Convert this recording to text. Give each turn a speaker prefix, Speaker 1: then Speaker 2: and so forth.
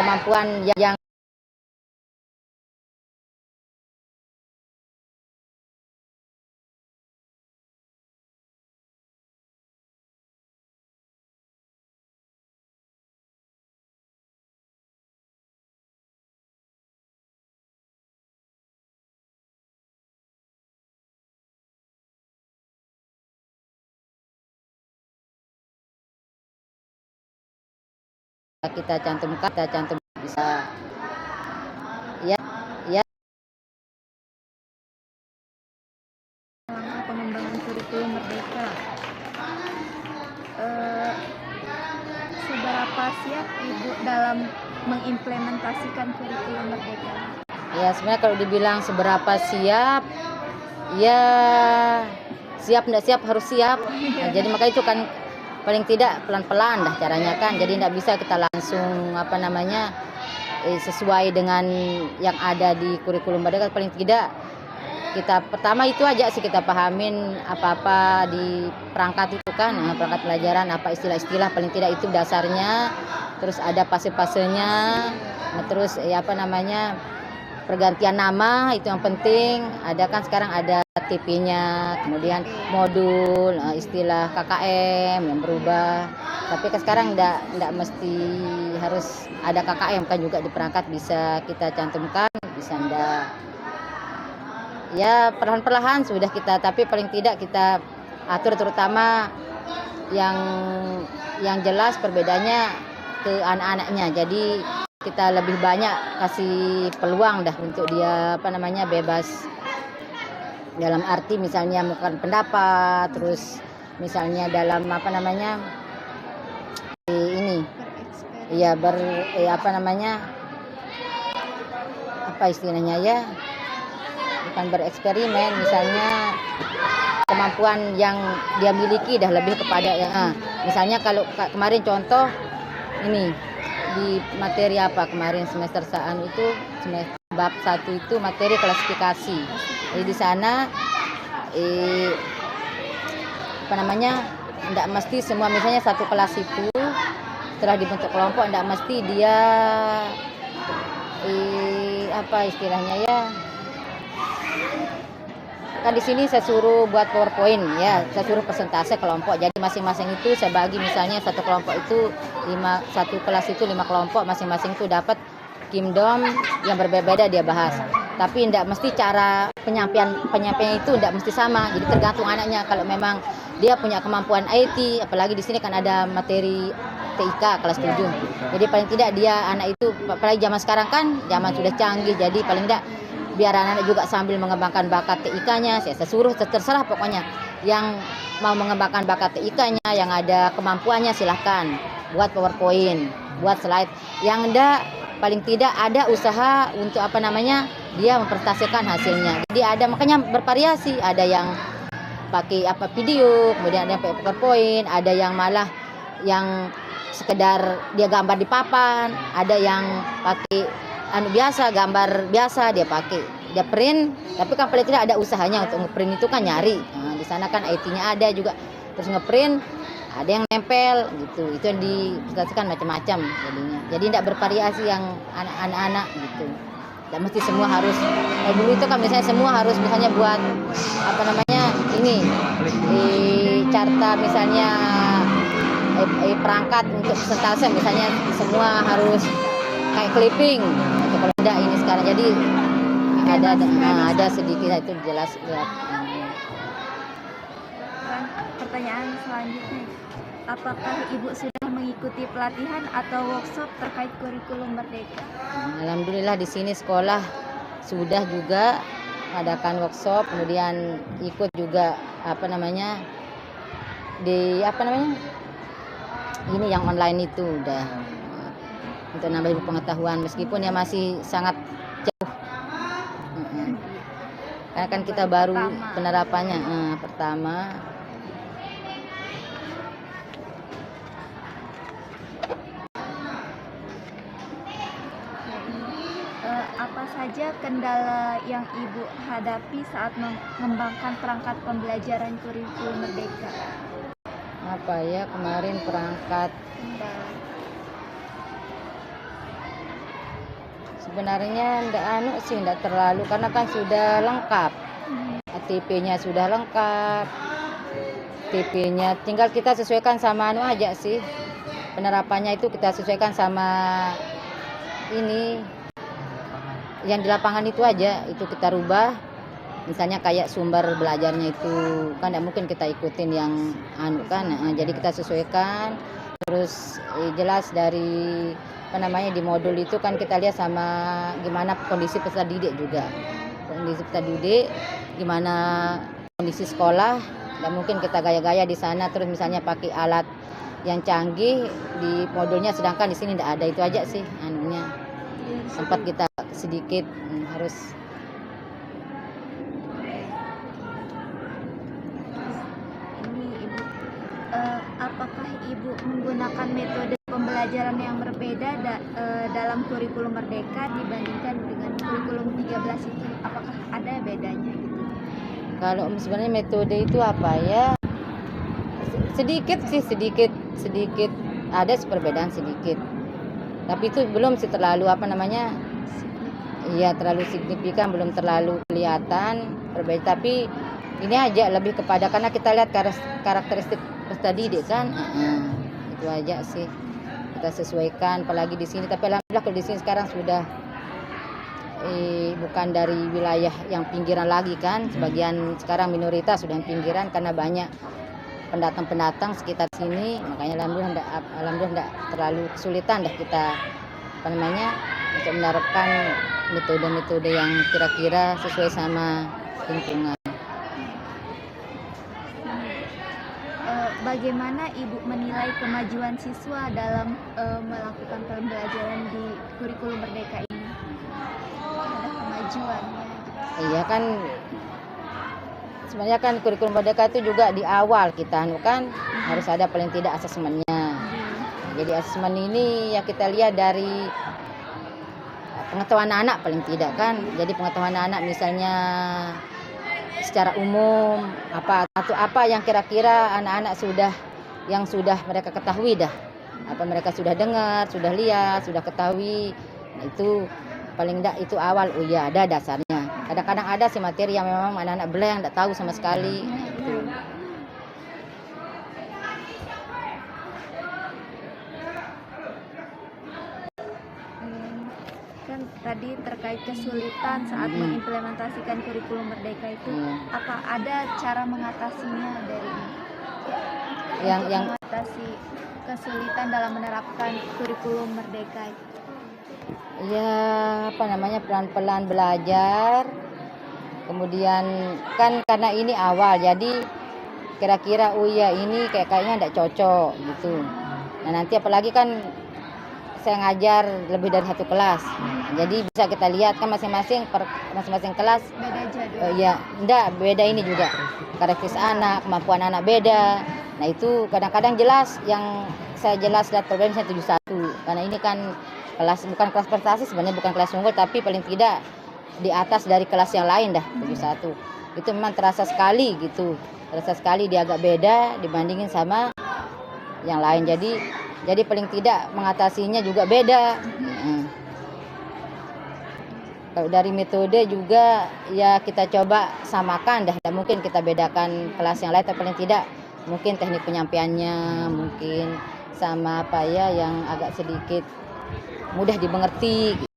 Speaker 1: kemampuan yang kita cantumkan bisa ya ya
Speaker 2: langkah pengembangan kurikulum merdeka. Seberapa siap Ibu dalam mengimplementasikan kurikulum merdeka?
Speaker 1: ya sebenarnya kalau dibilang seberapa siap, ya siap nggak siap harus siap. Nah, jadi maka itu kan paling tidak pelan-pelan dah caranya kan. Jadi nggak bisa kita langsung sesuai dengan yang ada di kurikulum merdeka. Paling tidak kita pertama itu aja sih kita pahamin apa-apa di perangkat itu kan, perangkat pelajaran, apa istilah-istilah paling tidak itu dasarnya. Terus ada fase-fasenya. Nah, terus pergantian nama itu yang penting. Ada kan sekarang ada TP-nya, kemudian modul, istilah KKM yang berubah. Tapi kan sekarang enggak mesti harus ada KKM kan, juga di perangkat bisa kita cantumkan, bisa enggak. Ya perlahan-perlahan sudah kita, tapi paling tidak kita atur terutama yang jelas perbedaannya ke anak-anaknya. Jadi kita lebih banyak kasih peluang dah untuk dia bebas dalam arti misalnya mengungkapkan pendapat, terus misalnya dalam apa istilahnya ya, bukan bereksperimen, misalnya kemampuan yang dia miliki dah lebih kepada misalnya kalau kemarin contoh ini di materi apa kemarin semester semester bab 1 itu materi klasifikasi. Jadi di sana enggak mesti semua, misalnya satu kelas itu setelah dibentuk kelompok enggak mesti dia kan di sini saya suruh buat PowerPoint ya, saya suruh persentase kelompok. Jadi masing-masing itu saya bagi, misalnya satu kelompok itu satu kelas itu 5 kelompok, masing-masing itu dapat kimdom yang berbeda-beda dia bahas. Tapi tidak mesti cara penyampaian itu tidak mesti sama. Jadi tergantung anaknya. Kalau memang dia punya kemampuan IT, apalagi di sini kan ada materi TIK kelas 7. Jadi paling tidak dia anak itu, apalagi zaman sekarang kan zaman sudah canggih, jadi paling tidak biar anak-anak juga sambil mengembangkan bakat TIK-nya, saya suruh terserah pokoknya. Yang mau mengembangkan bakat TIK-nya, yang ada kemampuannya silahkan buat PowerPoint, buat slide. Yang enggak, paling tidak ada usaha untuk dia mempresentasikan hasilnya. Jadi ada, makanya bervariasi, ada yang pakai video, kemudian ada yang pakai PowerPoint, ada yang malah yang sekedar dia gambar di papan, ada yang pakai biasa, gambar biasa dia pakai, dia print, tapi kan paling tidak ada usahanya untuk ngeprint itu kan nyari. Nah, di sana kan IT-nya ada juga, terus ngeprint, ada yang nempel gitu. Itu yang dipresentasikan macam-macam jadinya. Jadi tidak bervariasi yang anak-anak gitu. Tidak mesti semua harus. Dulu itu kan misalnya semua harus misalnya buat carta misalnya perangkat untuk persentase, misalnya semua harus kayak clipping. Kalau tidak ini sekarang jadi ada sedikit itu jelas lihat.
Speaker 2: Pertanyaan selanjutnya, apakah Ibu sudah mengikuti pelatihan atau workshop terkait kurikulum merdeka?
Speaker 1: Alhamdulillah di sini sekolah sudah juga mengadakan workshop, kemudian ikut juga ini yang online itu udah untuk nambah pengetahuan, meskipun ya masih sangat jauh. Karena kan kita baru penerapannya pertama.
Speaker 2: Apa saja kendala yang Ibu hadapi saat mengembangkan perangkat pembelajaran kurikulum merdeka?
Speaker 1: Kemarin perangkat Sebenarnya enggak terlalu karena kan sudah lengkap. ATP-nya sudah lengkap. TP-nya tinggal kita sesuaikan sama aja sih. Penerapannya itu kita sesuaikan sama ini yang di lapangan itu aja, itu kita rubah. Misalnya kayak sumber belajarnya itu kan tidak mungkin kita ikutin yang kan. Nah, jadi kita sesuaikan. Terus jelas dari di modul itu kan kita lihat sama gimana kondisi peserta didik juga. Kondisi peserta didik, gimana kondisi sekolah. Tidak mungkin kita gaya-gaya di sana terus misalnya pakai alat yang canggih di modulnya sedangkan di sini tidak ada. Itu aja sih sempat kita sedikit harus.
Speaker 2: Ini Ibu, apakah Ibu menggunakan metode pembelajaran yang berbeda dalam kurikulum Merdeka dibandingkan dengan kurikulum 13 itu? Apakah ada bedanya gitu?
Speaker 1: Kalau sebenarnya metode itu apa ya? Sedikit ada perbedaan sedikit. Tapi itu belum sih terlalu iya terlalu signifikan, belum terlalu kelihatan berbeda. Tapi ini aja lebih kepada karena kita lihat karakteristik peserta didik kan, itu aja sih kita sesuaikan. Apalagi di sini, tapi alhamdulillah kalau di sini sekarang sudah bukan dari wilayah yang pinggiran lagi kan, sebagian sekarang minoritas sudah pinggiran karena banyak pendatang sekitar sini, makanya alhamdulillah enggak terlalu kesulitan kita untuk menerapkan metode-metode yang kira-kira sesuai sama lingkungan.
Speaker 2: Bagaimana Ibu menilai kemajuan siswa dalam melakukan pembelajaran di kurikulum Merdeka ini? Ada kemajuannya?
Speaker 1: Iya kan, sebenarnya kan kurikulum Merdeka itu juga di awal kita harus ada paling tidak asesmennya. Jadi asesmen ini ya kita lihat dari pengetahuan anak paling tidak kan. Jadi pengetahuan anak misalnya secara umum apa yang kira-kira anak-anak sudah mereka ketahui dah. Apa mereka sudah dengar, sudah lihat, sudah ketahui. Nah, itu paling tidak itu awal. Oh iya ada dasarnya. Kadang-kadang ada sih materi yang memang anak-anak blank, tidak tahu sama sekali. Gitu.
Speaker 2: Kan tadi terkait kesulitan saat mengimplementasikan kurikulum Merdeka itu, apa ada cara mengatasinya dari yang mengatasi kesulitan dalam menerapkan kurikulum Merdeka itu?
Speaker 1: Ya pelan-pelan belajar. Kemudian kan karena ini awal, jadi kira-kira ini kayaknya tidak cocok gitu. Nah nanti apalagi kan saya ngajar lebih dari satu kelas, jadi bisa kita lihat kan masing-masing kelas
Speaker 2: beda jadwal.
Speaker 1: Beda ini juga karakteristik anak, kemampuan anak beda. Nah itu kadang-kadang jelas yang saya jelas lihat problem saya 71 karena ini kan bukan kelas prestasi, sebenarnya bukan kelas unggul tapi paling tidak di atas dari kelas yang lain dah 71. Itu memang terasa sekali dia agak beda dibandingin sama yang lain. Jadi paling tidak mengatasinya juga beda. Kalau dari metode juga ya kita coba samakan dah. Dan mungkin kita bedakan kelas yang lain, tapi paling tidak mungkin teknik penyampaiannya mungkin sama yang agak sedikit mudah dimengerti.